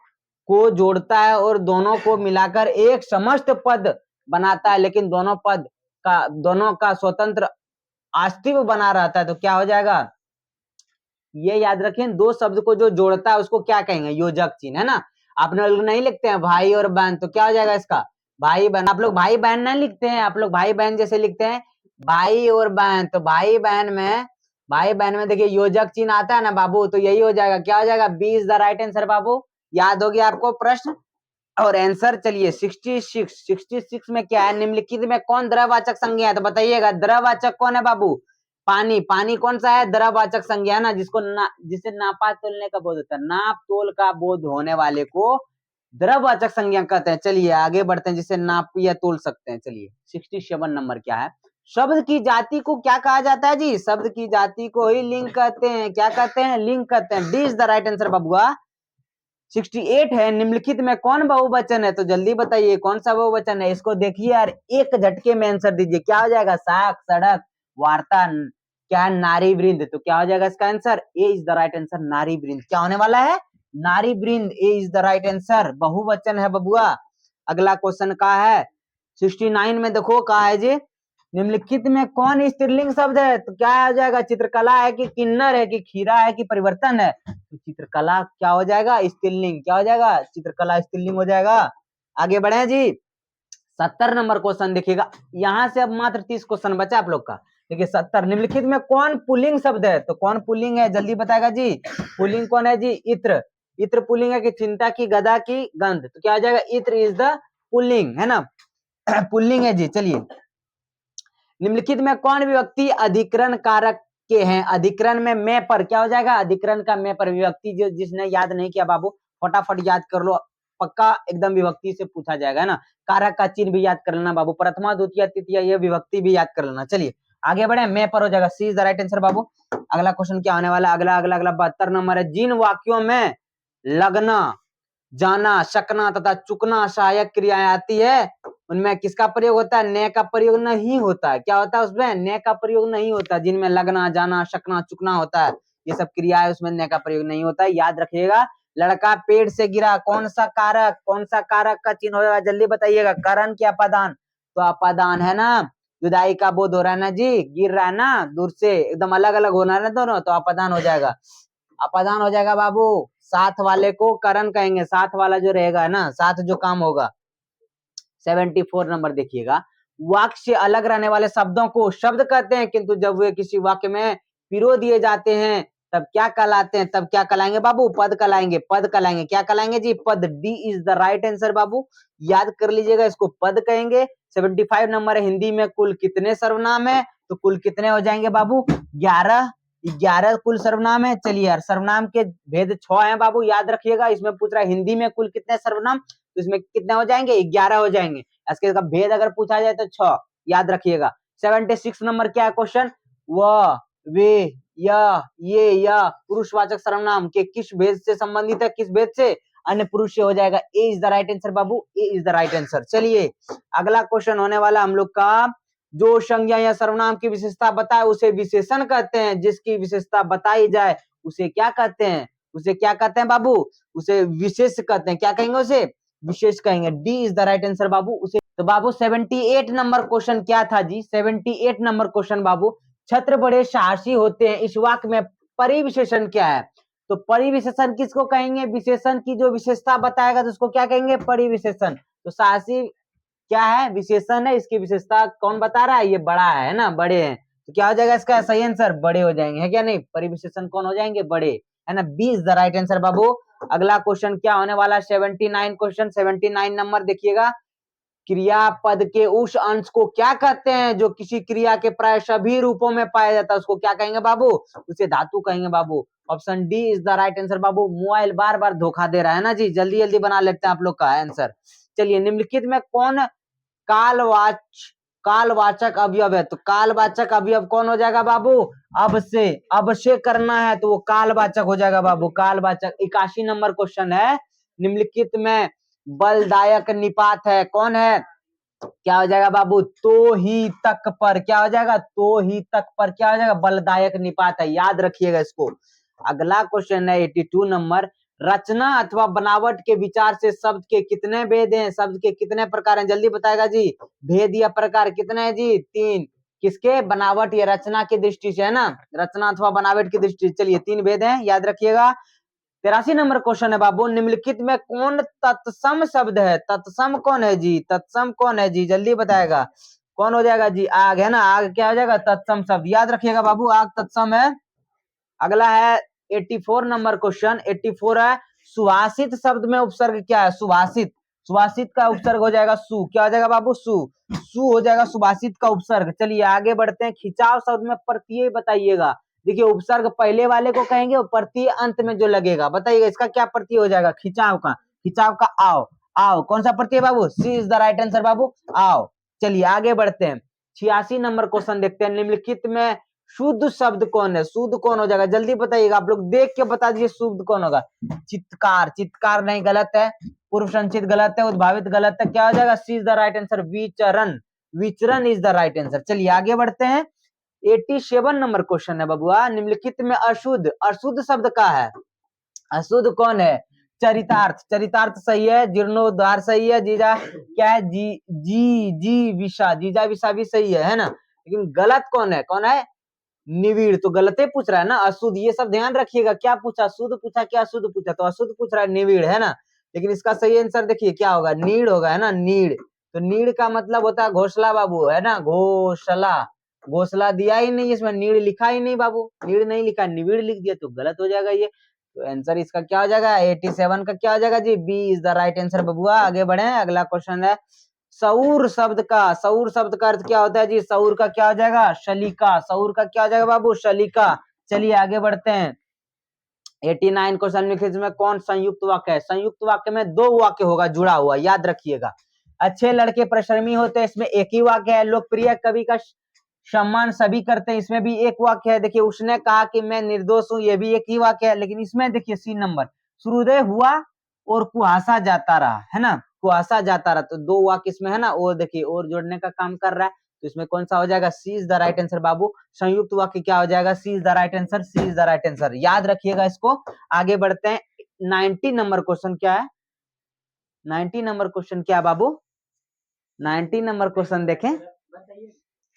को जोड़ता है और दोनों को मिलाकर एक समस्त पद बनाता है, लेकिन दोनों का स्वतंत्र अस्तित्व बना रहता है? तो क्या हो जाएगा? ये याद रखें, दो शब्द को जो जोड़ता है उसको क्या कहेंगे? योजक चिन्ह, है ना। आप लोग नहीं लिखते हैं भाई और बहन, तो क्या हो जाएगा इसका? भाई बहन। आप लोग भाई बहन नहीं लिखते हैं, आप लोग भाई बहन जैसे लिखते हैं भाई और बहन। तो भाई बहन में देखिए योजक चिन्ह आता है ना बाबू, तो यही हो जाएगा। क्या हो जाएगा? B is the right answer बाबू। याद हो गया आपको प्रश्न और आंसर। चलिए 66 में क्या है? निम्नलिखित में कौन द्रववाचक संज्ञा है? तो बताइएगा द्रववाचक कौन है बाबू? पानी, पानी कौन सा है? द्रववाचक संज्ञा है ना, जिसे नापा तोलने का बोध होता है, नाप तोल का बोध होने वाले को द्रववाचक संज्ञा कहते हैं। चलिए आगे बढ़ते हैं, जिसे नाप या तोल सकते हैं। चलिए 67 नंबर क्या है? शब्द की जाति को क्या कहा जाता है जी? शब्द की जाति को ही लिंग कहते हैं। क्या कहते हैं? लिंग कहते हैं। D is the right answer बबुआ। 68 है, निम्नलिखित में कौन बहुवचन है? तो जल्दी बताइए कौन सा बहुवचन है? इसको देखिए यार, एक झटके में आंसर दीजिए। क्या हो जाएगा? साख, सड़क, वार्ता, क्या है? नारी वृंद। तो क्या हो जाएगा इसका answer? A is the right answer, नारी वृंद। क्या होने वाला है? नारी वृंद। ए इज द राइट आंसर, बहुवचन है बबुआ। अगला क्वेश्चन का है 69 में, देखो कहा है जी, निम्नलिखित में कौन स्त्रीलिंग शब्द है? तो क्या हो जाएगा? चित्रकला है कि किन्नर है कि खीरा है कि परिवर्तन है? तो चित्रकला क्या हो जाएगा? स्त्रीलिंग। क्या हो जाएगा? चित्रकला स्त्रीलिंग हो जाएगा। आगे बढ़े जी, 70 नंबर क्वेश्चन देखिएगा। यहाँ से अब मात्र 30 क्वेश्चन बचा आप लोग का। देखिए 70, निम्नलिखित में कौन पुल्लिंग शब्द है? तो कौन पुल्लिंग है? जल्दी बताएगा जी। पुल्लिंग कौन है जी? इत्र। इत्र पुल्लिंग है कि चिंता की, गदा की, गंध? तो क्या हो जाएगा? इत्र इज द पुल्लिंग, है ना, पुल्लिंग है जी। चलिए, निम्नलिखित में कौन विभक्ति अधिकरण कारक के हैं? अधिकरण में मैं पर क्या हो जाएगा? अधिकरण का मैं पर विभक्ति, जो जिसने याद नहीं किया बाबू फटाफट याद कर लो, पक्का एकदम विभक्ति से पूछा जाएगा, है ना। कारक का चिन्ह भी याद कर लेना बाबू, प्रथमा द्वितीय तृतीय ये विभक्ति भी याद कर लेना। चलिए आगे बढ़े, मैं पर हो जाएगा। C is the right answer बाबू। अगला क्वेश्चन क्या होने वाला है? अगला अगला अगला 72 नंबर है, जिन वाक्यों में लगना, जाना, शकना तथा चुकना सहायक क्रियाएं आती है, उनमें किसका प्रयोग होता है? ने का प्रयोग नहीं होता है। क्या होता है उसमें? ने का प्रयोग नहीं होता। जिनमें लगना, जाना, शकना, चुकना होता है, ये सब क्रियाएं, उसमें ने का प्रयोग नहीं होता है। याद रखिएगा। लड़का पेड़ से गिरा, कौन सा कारक, कौन सा कारक का चिन्ह होगा? जल्दी बताइएगा। करण की अपादान? तो अपादान है ना, जुदाई का बोध हो रहा है ना जी, गिर रहा है ना दूर से, एकदम अलग अलग होना है ना दोनों, तो अपादान हो जाएगा। अपादान हो जाएगा बाबू। साथ वाले को करण कहेंगे, साथ वाला जो रहेगा ना, साथ जो काम होगा। 74 नंबर देखिएगा, वाक्य से अलग रहने वाले शब्दों को शब्द कहते हैं, किंतु जब वे किसी वाक्य में पिरो दिए जाते हैं तब क्या कहलाते हैं? तब क्या कहलाएंगे बाबू? पद कहलाएंगे। पद कहलाएंगे। क्या कहलाएंगे जी? पद। D is the right answer बाबू, याद कर लीजिएगा, इसको पद कहेंगे। 75 नंबर है, हिंदी में कुल कितने सर्वनाम है? तो कुल कितने हो जाएंगे बाबू? 11। 11 कुल सर्वनाम है। चलिए यार, सर्वनाम के भेद 6 हैं बाबू, याद रखिएगा। इसमें पूछ रहा है हिंदी में कुल कितने सर्वनाम, तो इसमें कितने हो जाएंगे? 11 हो जाएंगे। इसके भेद अगर पूछा जाए तो 6, याद रखिएगा। 76 नंबर क्या है क्वेश्चन? वह, वे, यह, ये, यह पुरुषवाचक सर्वनाम के किस भेद से संबंधित है? किस भेद से? अन्य पुरुष से हो जाएगा। A is the right answer बाबू, A is the right answer. चलिए अगला क्वेश्चन होने वाला हम लोग का, जो संज्ञा या सर्वनाम की विशेषता बताए उसे विशेषण कहते हैं, जिसकी विशेषता बताई जाए उसे क्या कहते हैं? उसे क्या कहते हैं बाबू? उसे विशेष कहते हैं। क्या कहेंगे? उसे विशेष कहेंगे। D is the right answer बाबू, उसे। तो बाबू 78 नंबर क्वेश्चन क्या था जी? 78 नंबर क्वेश्चन बाबू, छत्र बड़े साहसी होते हैं, इस वाक्य में परिविशेषण क्या है? तो परिविशेषण किसको कहेंगे? विशेषण की जो विशेषता बताएगा तो उसको क्या कहेंगे? परिविशेषण। तो साहसी क्या है? विशेषण है, इसकी विशेषता कौन बता रहा है? ये बड़ा है ना, बड़े हैं। तो क्या हो जाएगा इसका सही आंसर? बड़े हो जाएंगे, है क्या नहीं? परिविशेषण कौन हो जाएंगे? बड़े, है ना। B is the right answer बाबू। अगला क्वेश्चन क्या होने वाला? 79 क्वेश्चन, 79 नंबर देखिएगा, क्रियापद के उस अंश को क्या कहते हैं जो किसी क्रिया के प्राय सभी रूपों में पाया जाता है? उसको क्या कहेंगे बाबू? उसे धातु कहेंगे बाबू। Option D is the right answer बाबू। मोबाइल बार बार धोखा दे रहा है ना जी, जल्दी जल्दी बना लेते हैं आप लोग का आंसर। चलिए, निम्नलिखित में कौन कालवाचक अवयव है? तो कालवाचक अवयव कौन हो जाएगा बाबू? अब से करना है तो वो कालवाचक हो जाएगा बाबू, कालवाचक। 81 नंबर क्वेश्चन है, निम्नलिखित में बलदायक निपात है, कौन है? क्या हो जाएगा बाबू? तो ही तक पर। क्या हो जाएगा? तो ही तक पर क्या हो जाएगा? बलदायक निपात है, याद रखिएगा इसको। अगला क्वेश्चन है 82 नंबर, रचना अथवा बनावट के विचार से शब्द के कितने भेद हैं? शब्द के कितने प्रकार हैं? जल्दी बताएगा जी। भेद या प्रकार कितने हैं जी? 3। किसके? बनावट या रचना की दृष्टि से, है ना, रचना अथवा बनावट की दृष्टि से। चलिए 3 भेद हैं, याद रखिएगा। 83 नंबर क्वेश्चन है बाबू, निम्नलिखित में कौन तत्सम शब्द है? तत्सम कौन है जी? तत्सम कौन है जी? जल्दी बताएगा। कौन हो जाएगा जी? आग, है ना, आग क्या हो जाएगा? तत्सम शब्द, याद रखिएगा बाबू, आग तत्सम है। अगला है 84 नंबर क्वेश्चन, 84 है, सुभाषित शब्द में उपसर्ग क्या है? सुभाषित, सुभाषित का उपसर्ग हो जाएगा सु, क्या हो जाएगा बाबू सु, सु हो जाएगा सुभाषित का उपसर्ग। चलिए आगे बढ़ते हैं, खिंचाव शब्द में प्रत्यय बताइएगा। देखिए उपसर्ग पहले वाले को कहेंगे और प्रत्यय अंत में जो लगेगा बताइएगा इसका क्या प्रत्यय हो जाएगा, खिंचाव का, खिंचाव का आओ, आओ कौन सा प्रत्यय बाबू, सी इज द राइट आंसर बाबू, आओ। चलिए आगे बढ़ते हैं, 86 नंबर क्वेश्चन देखते हैं, निम्नलिखित में शुद्ध शब्द कौन है, शुद्ध कौन हो जाएगा जल्दी बताइएगा, आप लोग देख के बता दीजिए शुद्ध कौन होगा। चित्कार, चित्कार नहीं, गलत है, पूर्व संचित गलत है, उद्भावित गलत है, क्या हो जाएगा, C is the right answer, विचरण, विचरण इज द राइट आंसर। चलिए आगे बढ़ते हैं, 87 नंबर क्वेश्चन है बबुआ, निम्नलिखित में अशुद्ध, अशुद्ध शब्द का है, अशुद्ध कौन है, चरितार्थ, चरितार्थ सही है, जीर्णोद्धार सही है, जीजा क्या है, जी विषा, जीजा विषा भी सही है ना, लेकिन गलत कौन है, निविड़, तो गलत ही पूछ रहा है ना, अशुद्ध, ये सब ध्यान रखिएगा, क्या पूछा, शुद्ध पूछा क्या अशुद्ध पूछा, तो अशुद्ध पूछ रहा है, निविड़ है ना, लेकिन इसका सही आंसर देखिए क्या होगा, नीड़ होगा, है ना, नीड़, तो नीड़ का मतलब होता है घोंसला बाबू, है ना, घोंसला, घोंसला दिया ही नहीं इसमें, नीड़ लिखा ही नहीं बाबू, नीड़ नहीं लिखा, निविड़ लिख दिया तो गलत हो जाएगा ये, तो आंसर इसका क्या हो जाएगा, 87 का क्या हो जाएगा जी, B is the right answer बबुआ। आगे बढ़े, अगला क्वेश्चन है, सौर शब्द का, सौर शब्द का अर्थ क्या होता है जी, सौर का क्या हो जाएगा, शलिका, सौर का क्या हो जाएगा बाबू, शलिका। चलिए आगे बढ़ते हैं, 89 क्वेश्चन लिखे में कौन संयुक्त वाक्य है, संयुक्त वाक्य में दो वाक्य होगा जुड़ा हुआ, याद रखिएगा, अच्छे लड़के परिश्रमी होते हैं, इसमें एक ही वाक्य है, लोकप्रिय कवि का सम्मान सभी करते हैं, इसमें भी एक वाक्य है, देखिए उसने कहा कि मैं निर्दोष हूं, ये भी एक ही वाक्य है, लेकिन इसमें देखिए सी नंबर, सूर्योदय हुआ और कुहासा जाता रहा, है ना, कुहासा जाता रहा, तो दो वाक्य इसमें है ना, और देखिए और जोड़ने का काम कर रहा है, तो इसमें कौन सा हो जाएगा, C is the right answer बाबू, संयुक्त वाक्य क्या हो जाएगा, C is the right answer, C is the right answer, याद रखिएगा इसको। आगे बढ़ते हैं, 90 नंबर क्वेश्चन क्या है, 90 नंबर क्वेश्चन क्या है बाबू, 90 नंबर क्वेश्चन देखें,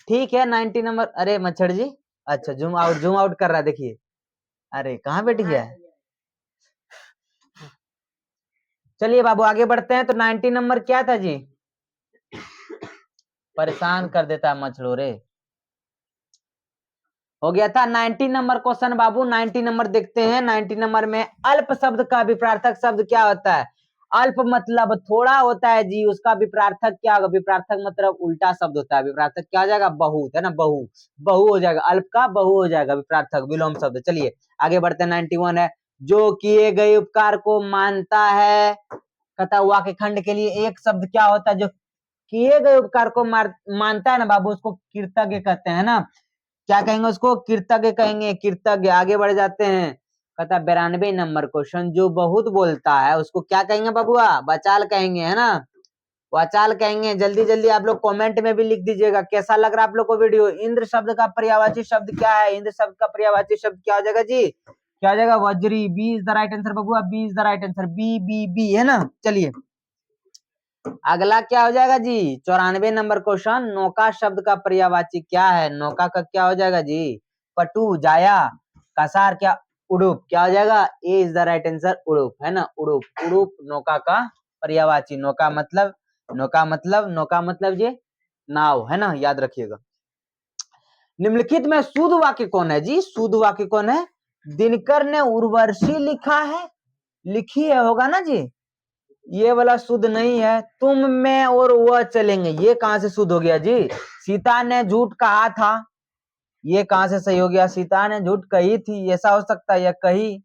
ठीक है 90 नंबर, अरे मच्छर जी, अच्छा जूम आउट कर रहा है, देखिए, अरे कहाँ बैठ गया है, चलिए बाबू आगे बढ़ते हैं, तो 90 नंबर क्या था जी, परेशान कर देता है मच्छरों रे, हो गया था 90 नंबर क्वेश्चन बाबू, 90 नंबर देखते हैं, 90 नंबर में अल्प शब्द का विपरार्थक शब्द क्या होता है, अल्प मतलब थोड़ा होता है जी, उसका विपरार्थक क्या होगा, विपरार्थक मतलब उल्टा शब्द होता है, विपरार्थक क्या हो जाएगा, बहुत, है ना, बहु, बहु हो जाएगा, अल्प का बहु हो जाएगा, विपरार्थक विलोम शब्द। चलिए आगे बढ़ते हैं, 91 है, जो किए गए उपकार को मानता है, कहता वाक्य खंड के लिए एक शब्द क्या होता है, जो किए गए उपकार को मानता है ना बाबू, उसको कृतज्ञ कहते हैं ना, क्या कहेंगे उसको, कृतज्ञ कहेंगे, कृतज्ञ। आगे बढ़ जाते हैं, कहता 92 नंबर क्वेश्चन, जो बहुत बोलता है उसको क्या कहेंगे बबुआ, बचाल कहेंगे, है ना, वाचाल कहेंगे। जल्दी जल्दी आप लोग कमेंट में भी लिख दीजिएगा कैसा लग रहा है आप लोग को वीडियो। इंद्र शब्द का पर्यायवाची शब्द क्या है, इंद्र शब्द का पर्यायवाची शब्द क्या हो जाएगा जी, क्या हो जाएगा, वज्री, B is the right answer बबुआ, B is the right answer, B B B, है ना। चलिए अगला क्या हो जाएगा जी, 94 नंबर क्वेश्चन, नौका शब्द का पर्यायवाची क्या है, नौका का क्या हो जाएगा जी, पटु, जाया, कसार, क्या उड़ूप, क्या हो जाएगा, A is the right answer, उड़ूप, है ना, उड़ूप, उड़ूप नौका का पर्यायवाची, नौका मतलब, नौका मतलब, नौका मतलब जी नाव, है ना, याद रखिएगा। निम्नलिखित में शुद्ध वाक्य कौन है जी, शुद्ध वाक्य कौन है, दिनकर ने उर्वशी लिखा है, लिखी है होगा ना जी, ये वाला शुद्ध नहीं है, तुम मैं और वह चलेंगे, ये कहां से शुद्ध हो गया जी, सीता ने झूठ कहा था, ये कहां से सही हो गया, सीता ने झूठ कही थी, ऐसा हो सकता है, या कही,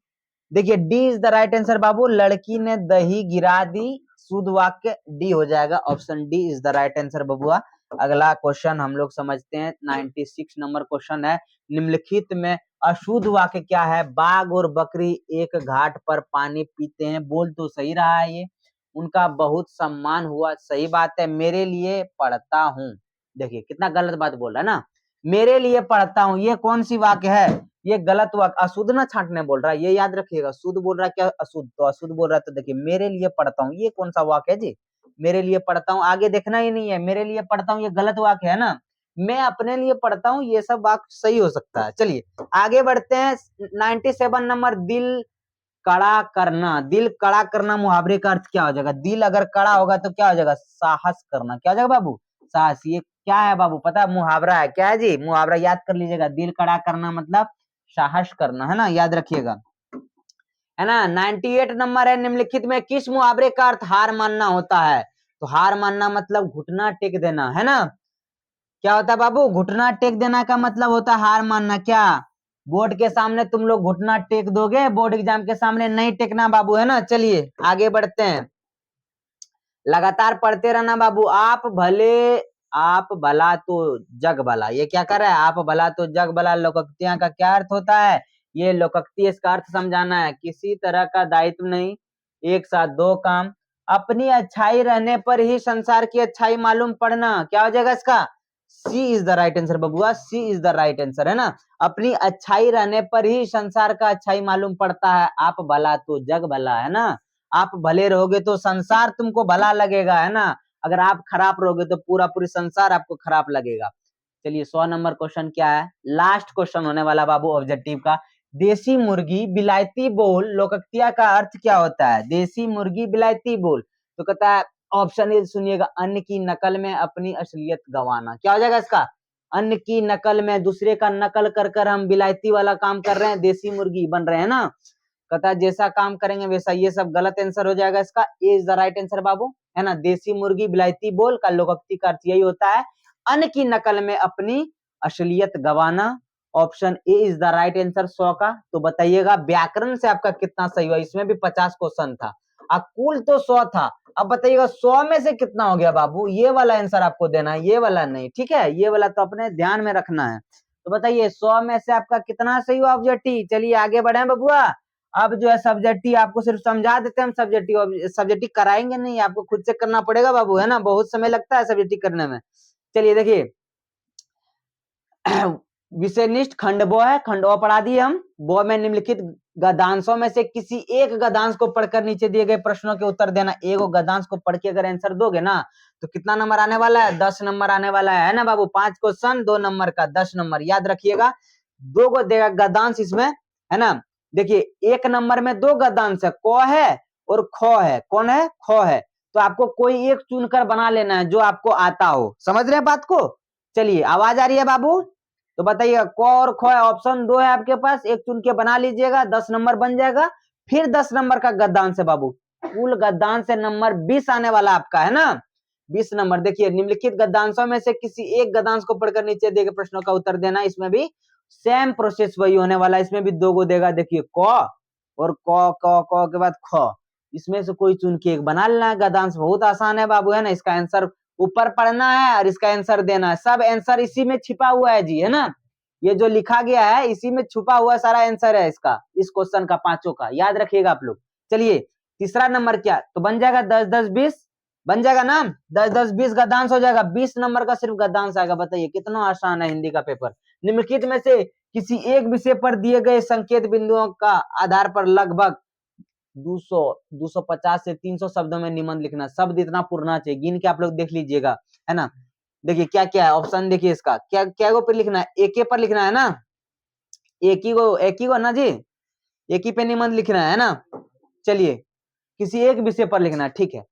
देखिए D is the right answer बाबू, लड़की ने दही गिरा दी, शुद्ध वाक्य डी हो जाएगा, option D is the right answer बबुआ। अगला क्वेश्चन हम लोग समझते हैं, 96 नंबर क्वेश्चन है, निम्नलिखित में अशुद्ध वाक्य क्या है, बाघ और बकरी एक घाट पर पानी पीते हैं, बोल तो सही रहा है ये, उनका बहुत सम्मान हुआ, सही बात है, मेरे लिए पढ़ता हूँ, देखिए कितना गलत बात बोल रहा है ना, मेरे लिए पढ़ता हूँ, ये कौन सी वाक्य है, ये गलत वाक्य, अशुद्ध ना छांटने बोल रहा है, ये याद रखिएगा, शुद्ध बोल रहा है क्या अशुद्ध, तो अशुद्ध बोल रहा है, तो देखिए मेरे लिए पढ़ता हूँ, ये कौन सा वाक्य है जी, मेरे लिए पढ़ता हूँ, आगे देखना ही नहीं है, मेरे लिए पढ़ता हूँ ये गलत वाक्य है ना, मैं अपने लिए पढ़ता हूँ, ये सब वाक्य सही हो सकता है। चलिए आगे बढ़ते हैं, 97 नंबर, दिल कड़ा करना, दिल कड़ा करना मुहावरे का अर्थ क्या हो जाएगा, दिल अगर कड़ा होगा तो क्या हो जाएगा, साहस करना, क्या हो जाएगा बाबू, साहस, ये क्या है बाबू, पता है मुहावरा है, क्या है जी, मुहावरा, याद कर लीजिएगा, दिल कड़ा करना मतलब साहस करना, है ना, याद रखिएगा। है ना। 98 नंबर है, निम्नलिखित में किस मुहावरे का अर्थ हार मानना होता है? तो हार मानना मतलब घुटना टेक देना, है ना। क्या होता है बाबू? घुटना टेक देना का मतलब होता है हार मानना। क्या बोर्ड के सामने तुम लोग घुटना टेक दोगे? बोर्ड एग्जाम के सामने नहीं टेकना बाबू, है ना। चलिए आगे बढ़ते हैं, लगातार पढ़ते रहना बाबू। आप भला तो जग भला, ये क्या कर रहा है? आप भला तो जग भला। लोकोक्तियां का क्या अर्थ होता है? ये लोकोक्ति, इसका अर्थ समझाना है। किसी तरह का दायित्व नहीं, एक साथ दो काम, अपनी अच्छाई रहने पर ही संसार की अच्छाई मालूम पड़ना। क्या हो जाएगा इसका? सी इज द राइट आंसर बबुआ, सी इज द राइट आंसर, है ना। अपनी अच्छाई रहने पर ही संसार का अच्छाई मालूम पड़ता है। आप भला तो जग भला, है ना। आप भले रहोगे तो संसार तुमको भला लगेगा, है ना। अगर आप खराब रहोगे तो पूरी संसार आपको खराब लगेगा। चलिए 100 नंबर क्वेश्चन क्या है? लास्ट क्वेश्चन होने वाला बाबू ऑब्जेक्टिव का। देसी मुर्गी बिलायती बोल लोकोक्तिया का अर्थ क्या होता है? देसी मुर्गी बिलायती बोल, तो कहता है ऑप्शन ए सुनिएगा, अन्न की नकल में अपनी असलियत गंवाना। क्या हो जाएगा इसका? अन्न की नकल में, दूसरे का नकल कर कर हम बिलायती वाला काम कर रहे हैं, देसी मुर्गी बन रहे हैं ना। कहता है जैसा काम करेंगे वैसा, ये सब गलत आंसर हो जाएगा इसका। ए इज द राइट आंसर बाबू, है ना। देसी मुर्गी बिलायती बोल का लोकोक्ति का अर्थ यही होता है, अन्न की नकल में अपनी असलियत गंवाना। Option A is the right answer 100 का। तो बताइएगा व्याकरण से आपका कितना सही हुआ? इसमें भी 50 क्वेश्चन था, कुल तो 100 था। अब बताइएगा 100 में से कितना हो गया बाबू? ये वाला आंसर आपको देना है, ये वाला नहीं, ठीक है। ये वाला तो अपने ध्यान में रखना है। तो बताइए 100 में से आपका कितना सही हुआ ऑब्जेक्टिव? चलिए आगे बढ़े बबुआ। अब जो है सब्जेक्टिव आपको सिर्फ समझा देते हैं हम, सब्जेक्टिव कराएंगे नहीं, आपको खुद से करना पड़ेगा बाबू, है ना। बहुत समय लगता है सब्जेक्टिव करने में। चलिए देखिए विषयनिष्ठ खंड बो है, खंड ओ पढ़ा दिए हम। बो में निम्नलिखित गद्यांशों में से किसी एक गद्यांश को पढ़कर नीचे दिए गए प्रश्नों के उत्तर देना। एक गद्यांश को पढ़ के अगर आंसर दोगे ना तो कितना नंबर आने वाला है? 10 नंबर आने वाला है ना बाबू। 5 क्वेश्चन 2 नंबर का 10 नंबर, याद रखिएगा। 2 को देगा गद्यांश इसमें, है ना। देखिए 1 नंबर में 2 गद्यांश है, क है और ख है। कौन है? ख है। तो आपको कोई एक चुनकर बना लेना है जो आपको आता हो। समझ रहे हैं बात को? चलिए आवाज आ रही है बाबू? तो बताइए क और ख ऑप्शन 2 है आपके पास, एक चुन के बना लीजिएगा, 10 नंबर बन जाएगा। फिर 10 नंबर का गद्यांश है बाबू, कुल गद्यांश नंबर 20 आने वाला आपका, है ना। 20 नंबर। देखिए निम्नलिखित गद्यांशों में से किसी एक गद्यांश को पढ़कर नीचे दिए गए प्रश्नों का उत्तर देना। इसमें भी सेम प्रोसेस वही होने वाला है। इसमें भी 2 को देगा, देखिए क और क के बाद ख, इसमें से कोई चुन के एक बना लेना है गद्यांश। बहुत आसान है बाबू, है ना। इसका आंसर ऊपर पढ़ना है और इसका आंसर देना है। सब आंसर इसी में छिपा हुआ है जी, है ना। ये जो लिखा गया है इसी में छुपा हुआ सारा आंसर है इसका, इस क्वेश्चन का, पांचों का, याद रखिएगा आप लोग। चलिए तीसरा नंबर क्या तो बन जाएगा? 10 10 20 बन जाएगा ना। 10 10 20 गद्यांश हो जाएगा। 20 नंबर का सिर्फ गद्यांश आएगा। बताइए कितना आसान है हिंदी का पेपर। निम्नलिखित में से किसी एक विषय पर दिए गए संकेत बिंदुओं का आधार पर लगभग 200 250 से 300 शब्दों में निबंध लिखना। शब्द इतना पूरना चाहिए, गिन के आप लोग देख लीजिएगा, है ना। देखिए क्या क्या है ऑप्शन, देखिए इसका क्या क्या पर लिखना है? एक पर लिखना है ना, एक ही को ना जी, एक ही पे निबंध लिखना है ना। चलिए किसी एक विषय पर लिखना है, ठीक है।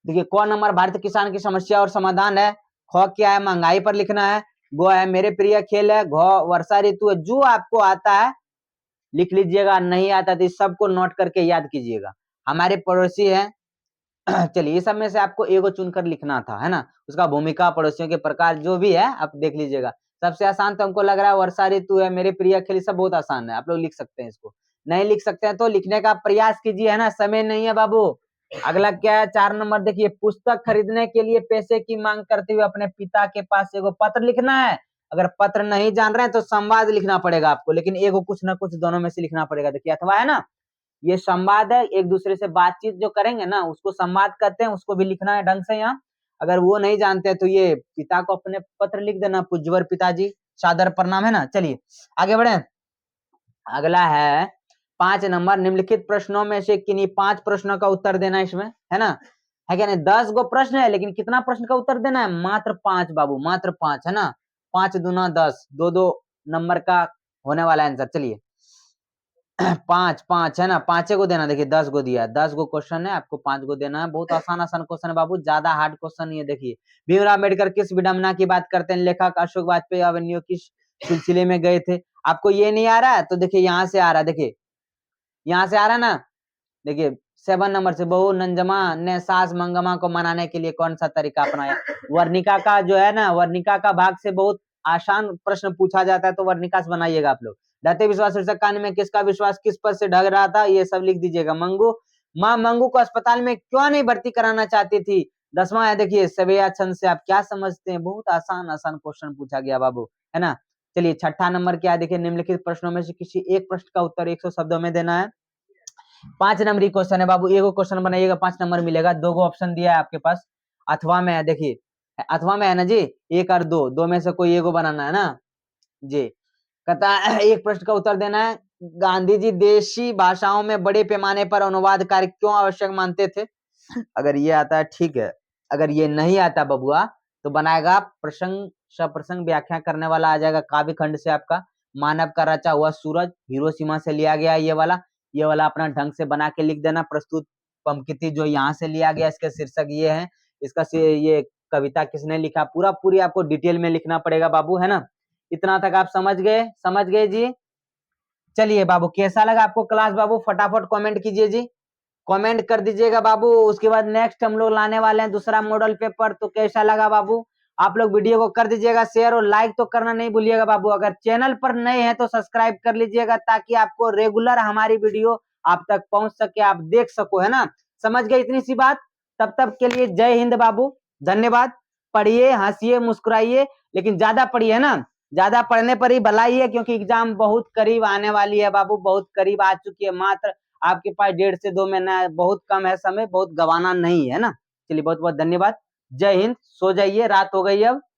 देखिए क नंबर भारतीय किसान की समस्या और समाधान है। ख क्या है? महंगाई पर लिखना है। गो है मेरे प्रिय खेल है। घ वर्षा ऋतु है। जो आपको आता है लिख लीजिएगा, नहीं आता तो इस सबको नोट करके याद कीजिएगा। हमारे पड़ोसी हैं चलिए इस सब में से आपको एगो चुनकर लिखना था, है ना। उसका भूमिका, पड़ोसियों के प्रकार, जो भी है आप देख लीजिएगा। सबसे आसान तो हमको लग रहा है वर्षा ऋतु है, मेरे प्रिय खेल, सब बहुत आसान है, आप लोग लिख सकते हैं इसको। नहीं लिख सकते हैं तो लिखने का प्रयास कीजिए, है ना। समय नहीं है बाबू। अगला क्या है? 4 नंबर देखिए, पुस्तक खरीदने के लिए पैसे की मांग करते हुए अपने पिता के पास एगो पत्र लिखना है। अगर पत्र नहीं जान रहे हैं तो संवाद लिखना पड़ेगा आपको, लेकिन एगो कुछ ना कुछ दोनों में से लिखना पड़ेगा। देखिए अथवा है ना, ये संवाद है, एक दूसरे से बातचीत जो करेंगे ना उसको संवाद कहते हैं, उसको भी लिखना है ढंग से यहाँ। अगर वो नहीं जानते तो ये पिता को अपने पत्र लिख देना, पूज्यवर पिताजी, सादर प्रणाम, है ना। चलिए आगे बढ़े। अगला है 5 नंबर, निम्नलिखित प्रश्नों में से किन्हीं 5 प्रश्नों का उत्तर देना इसमें, है ना। है क्या नहीं? 10 गो प्रश्न है, लेकिन कितना प्रश्न का उत्तर देना है? मात्र 5 बाबू, मात्र 5, है ना। 5 दूना 10, 2 नंबर का होने वाला आंसर। चलिए 5 5 है ना, 5 को देना। देखिए 10 को दिया, 10 गो क्वेश्चन है, आपको 5 को देना है। बहुत आसान आसान क्वेश्चन है बाबू, ज्यादा हार्ड क्वेश्चन नहीं है। देखिए भीमराव अम्बेडकर किस विडंबना की बात करते हैं? लेखक अशोक वाजपेयी अवनियों किस सिलसिले में गए थे? आपको ये नहीं आ रहा है तो देखिए यहाँ से आ रहा है, देखिए यहाँ से आ रहा है ना। देखिए 7 नंबर से बहू नंजमा ने सास मंगमा को मनाने के लिए कौन सा तरीका अपनाया? वर्णिका का जो है ना, वर्णिका का भाग से बहुत आसान प्रश्न पूछा जाता है, तो वर्णिका से बनाइएगा आप लोग। दैत्य विश्वास शीर्षक कहानी में किसका विश्वास किस पर से ढग रहा था, ये सब लिख दीजिएगा। मंगू, माँ मंगू को अस्पताल में क्यों नहीं भर्ती कराना चाहती थी? 10वां है देखिए, सवेया छंद से आप क्या समझते हैं? बहुत आसान आसान क्वेश्चन पूछा गया बाबू, है ना। चलिए 6ठा नंबर क्या है देखिए, निम्नलिखित प्रश्नों में से किसी एक प्रश्न का उत्तर 100 शब्दों में देना है। 5 नंबरी क्वेश्चन है बाबू, एगो क्वेश्चन बनाइएगा 5 नंबर मिलेगा। 2 गो ऑप्शन दिया है आपके पास, अथवा में है देखिए, अथवा में है ना जी, 1 और 2, 2 में से कोई एगो बनाना है ना जी। कहता है एक प्रश्न का उत्तर देना है। गांधी जी देशी भाषाओं में बड़े पैमाने पर अनुवाद कार्य क्यों आवश्यक मानते थे? अगर ये आता है ठीक है, अगर ये नहीं आता बबुआ तो बनाएगा प्रसंग सप्रसंग व्याख्या करने वाला आ जाएगा काव्य खंड से आपका। मानव का रचा हुआ सूरज हिरोशिमा से लिया गया ये वाला अपना ढंग से बना के लिख देना। प्रस्तुत पंक्ति जो यहाँ से लिया गया, इसके शीर्षक ये है, इसका ये कविता किसने लिखा, पूरा पूरी आपको डिटेल में लिखना पड़ेगा बाबू, है ना। इतना तक आप समझ गए जी। चलिए बाबू कैसा लगा आपको क्लास बाबू, फटाफट कमेंट कीजिए जी, कमेंट कर दीजिएगा बाबू। उसके बाद नेक्स्ट हम लोग लाने वाले हैं दूसरा मॉडल पेपर, तो कैसा लगा बाबू? आप लोग वीडियो को कर दीजिएगा शेयर और लाइक तो करना नहीं भूलिएगा बाबू। अगर चैनल पर नए हैं तो सब्सक्राइब कर लीजिएगा, ताकि आपको रेगुलर हमारी वीडियो आप तक पहुंच सके, आप देख सको, है ना। समझ गए इतनी सी बात? तब तक के लिए जय हिंद बाबू, धन्यवाद। पढ़िए, हंसिए, मुस्कुराइए, लेकिन ज्यादा पढ़िए ना, ज्यादा पढ़ने पर ही भलाई है, क्योंकि एग्जाम बहुत करीब आने वाली है बाबू, बहुत करीब आ चुकी है। मात्र आपके पास 1.5 से 2 महीना बहुत कम है समय, बहुत गवाना नहीं है ना। चलिए बहुत बहुत धन्यवाद, जय हिंद। सो जाइए, रात हो गई अब।